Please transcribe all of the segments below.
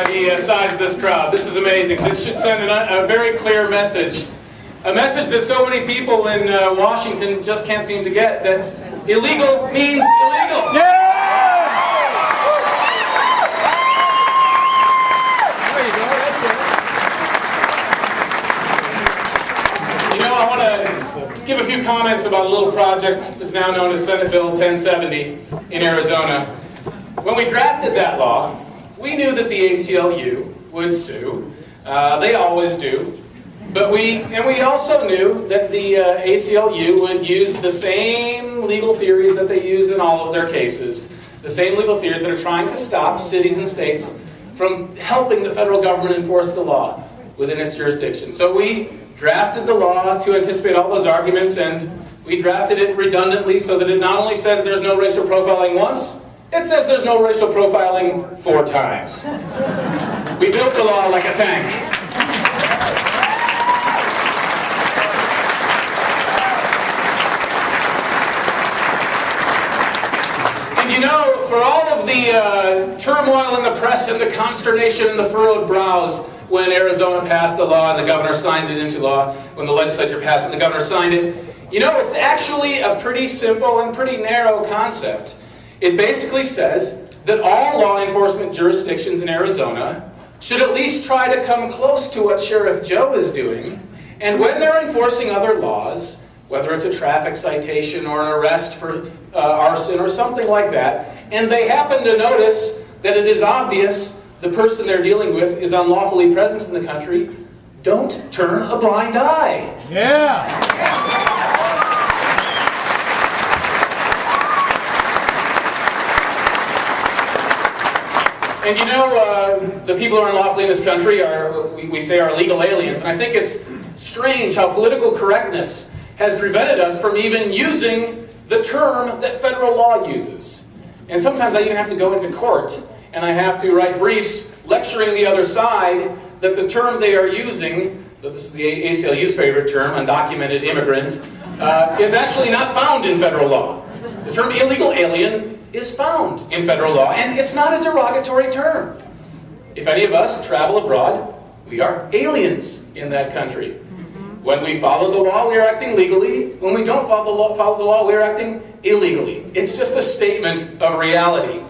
the size of this crowd. This is amazing. This should send a very clear message. A message that so many people in Washington just can't seem to get, that illegal means illegal. Yeah! You know, I want to give a few comments about a little project that's now known as Senate Bill 1070 in Arizona. When we drafted that law, we knew that the ACLU would sue. They always do. But we also knew that the ACLU would use the same legal theories that they use in all of their cases. The same legal theories that are trying to stop cities and states from helping the federal government enforce the law within its jurisdiction. So we drafted the law to anticipate all those arguments, and we drafted it redundantly so that it not only says there's no racial profiling once, it says there's no racial profiling 4 times. We built the law like a tank. And you know, for all of the turmoil in the press and the consternation and the furrowed brows when Arizona passed the law and the governor signed it into law, when the legislature passed it and the governor signed it, you know, it's actually a pretty simple and pretty narrow concept. It basically says that all law enforcement jurisdictions in Arizona should at least try to come close to what Sheriff Joe is doing, and when they're enforcing other laws, whether it's a traffic citation or an arrest for arson or something like that, and they happen to notice that it is obvious the person they're dealing with is unlawfully present in the country, don't turn a blind eye. Yeah! And you know, the people who are unlawfully in this country are, we say, are legal aliens. And I think it's strange how political correctness has prevented us from even using the term that federal law uses. And sometimes I even have to go into court and I have to write briefs lecturing the other side that the term they are using, this is the ACLU's favorite term, undocumented immigrant, is actually not found in federal law. The term illegal alien is found in federal law, and it's not a derogatory term. If any of us travel abroad, we are aliens in that country. When we follow the law, we are acting legally. When we don't follow the law, we are acting illegally. It's just a statement of reality.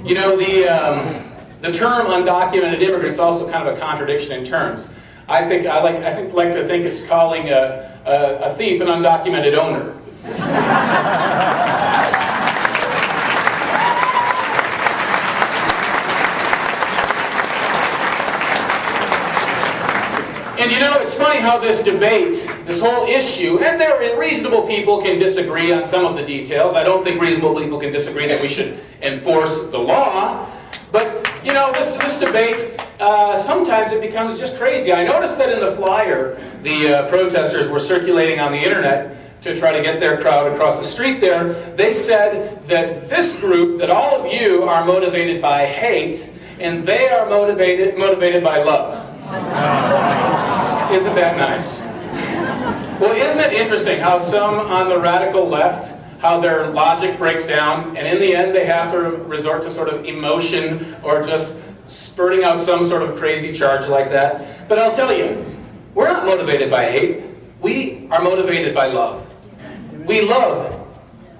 You know, the term undocumented immigrant is also kind of a contradiction in terms. I like to think it's calling a thief an undocumented owner. And you know, it's funny how this debate, this whole issue, and reasonable people can disagree on some of the details. I don't think reasonable people can disagree that we should enforce the law. But, you know, this debate, sometimes it becomes just crazy. I noticed that in the flyer the protesters were circulating on the internet to try to get their crowd across the street there. They said that this group, that all of you are motivated by hate, and they are motivated by love. Isn't that nice? Well, isn't it interesting how some on the radical left, how their logic breaks down, and in the end they have to resort to sort of emotion or just spurting out some sort of crazy charge like that. But I'll tell you, we're not motivated by hate. We are motivated by love. We love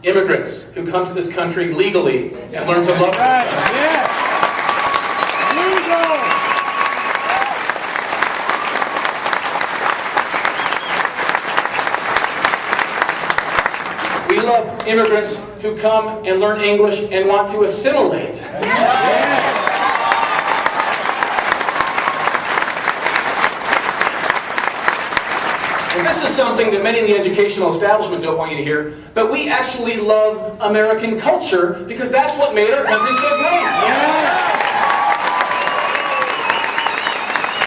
immigrants who come to this country legally and learn to love this country. Yeah. We love immigrants who come and learn English and want to assimilate. Yeah. And this is something that many in the educational establishment don't want you to hear, but we actually love American culture because that's what made our country so great. Yeah.